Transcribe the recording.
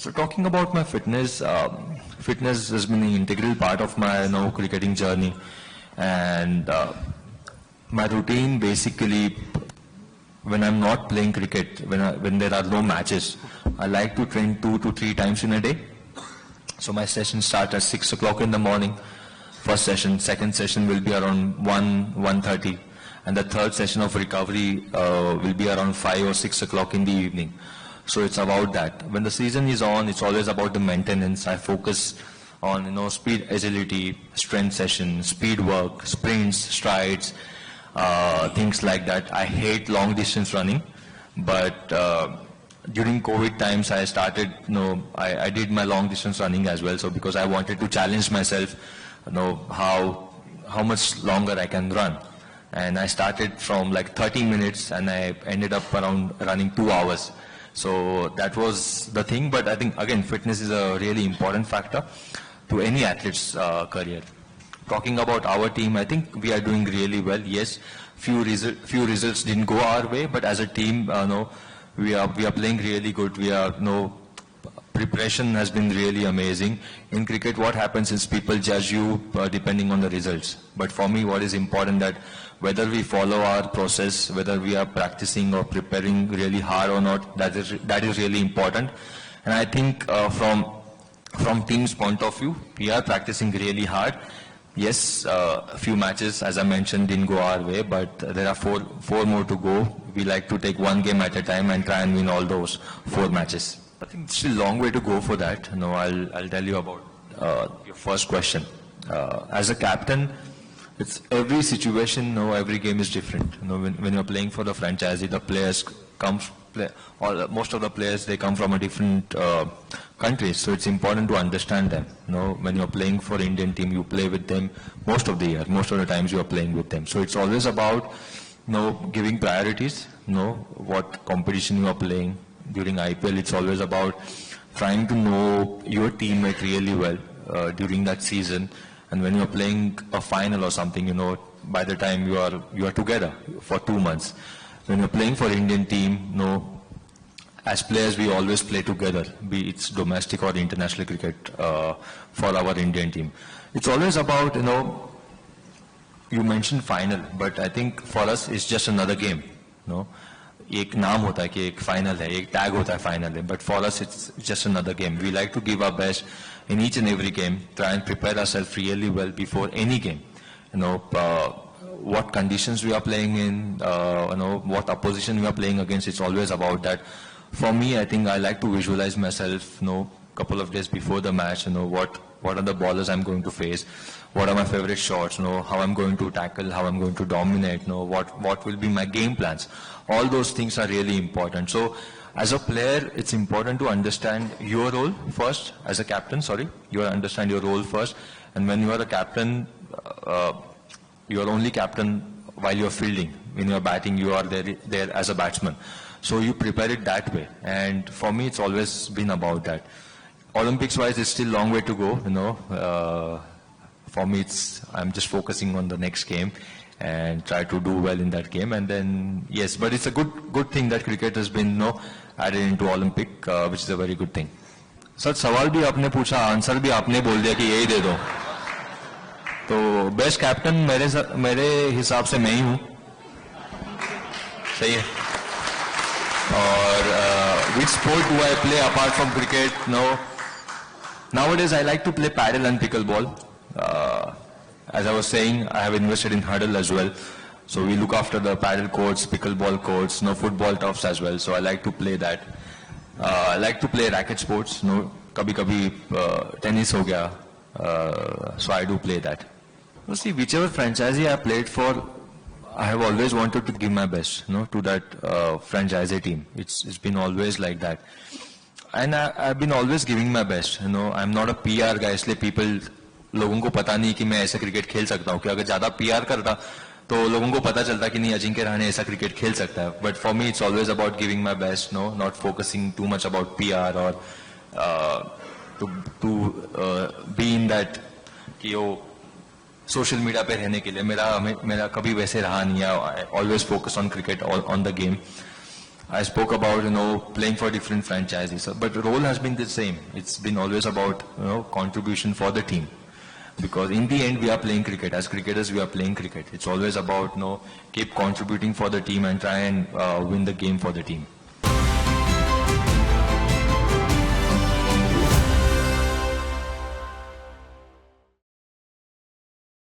So talking about my fitness, fitness has been an integral part of my cricketing journey, and my routine basically when I'm not playing cricket, when there are no matches, I like to train 2 to 3 times in a day. So my sessions start at 6 o'clock in the morning. First session, second session will be around 1:30, and the third session of recovery will be around 5 or 6 o'clock in the evening. So it's about that. When the season is on, it's always about the maintenance. I focus on speed, agility, strength session, speed work, sprints, strides, things like that. I hate long distance running, but during COVID times I started, I did my long distance running as well. So because I wanted to challenge myself, how much longer I can run. And I started from like 30 minutes and I ended up around running 2 hours. So that was the thing, but I think again fitness is a really important factor to any athlete's career. Talking about our team, I think we are doing really well. Yes, few results didn't go our way, but as a team, we are playing really good. We are preparation has been really amazing. In cricket, what happens is people judge you depending on the results. But for me, what is important that whether we follow our process, whether we are practicing or preparing really hard or not, that is really important. And I think from team's point of view, we are practicing really hard. Yes, a few matches, as I mentioned, didn't go our way, but there are four more to go. We like to take one game at a time and try and win all those 4 matches. I think it's still a long way to go for that. I'll tell you about your first question. As a captain, it's every situation, every game is different. When you're playing for the franchisee, the players most of the players, they come from a different countries, so it's important to understand them. When you're playing for Indian team, you play with them most of the year. Most of the times you are playing with them. So it's always about giving priorities. What competition you are playing. During IPL, it's always about trying to know your teammate really well during that season. And when you're playing a final or something, by the time you are together for 2 months. When you're playing for Indian team, as players we always play together, be it domestic or international cricket for our Indian team. It's always about, you mentioned final, but I think for us it's just another game. एक नाम होता है कि एक final है, एक tag होता है फाइनल है, but for us it's just another game. We like to give our best in each and every game, try and prepare ourselves really well before any game. What conditions we are playing in, what opposition we are playing against, it's always about that. For me, I think I like to visualize myself, couple of days before the match, what are the bowlers I'm going to face, what are my favorite shots, how I'm going to tackle, how I'm going to dominate, what will be my game plans. All those things are really important. So as a player, it's important to understand your role first, as a captain, you understand your role first. And when you are a captain, you are only captain while you're fielding. When you're batting, you are there as a batsman. So you prepare it that way. And for me, it's always been about that. Olympics-wise, it's still a long way to go, for me, I'm just focusing on the next game and try to do well in that game. And then, yes, but it's a good thing that cricket has been, added into Olympic, which is a very good thing. Sir सवाल भी आपने पूछा, answer भी आपने बोल दिया कि यही दे दो. तो बेस्ट कैप्टन मेरे हिसाब से मैं ही हूँ. सही है. और which sport do I play apart from cricket? Nowadays I like to play paddle and pickleball. As I was saying, I have invested in Hurdle as well. So we look after the paddle courts, pickleball courts, football turfs as well. So I like to play that. I like to play racket sports. Kabhi tennis ho gaya. So I do play that. See, whichever franchisee I played for, I have always wanted to give my best, to that franchisee team. It's been always like that. And I've been always giving my best. I'm not a PR guy, इसलिए लोगों को पता नहीं कि मैं ऐसा cricket खेल सकता हूँ. कि अगर ज़्यादा PR करता तो लोगों को पता चलता कि नहीं अजिंक्य रहाणे ऐसा क्रिकेट खेल सकता है. But for me, it's always about giving my best, not focusing too much about PR or to be in that कि वो सोशल मीडिया पे रहने के लिए मेरा कभी वैसे रहा नहीं है. I always focus on cricket, on the game. I spoke about, playing for different franchises, but the role has been the same. It's been always about, contribution for the team. Because in the end, we are playing cricket. As cricketers, we are playing cricket. It's always about, keep contributing for the team and try and win the game for the team.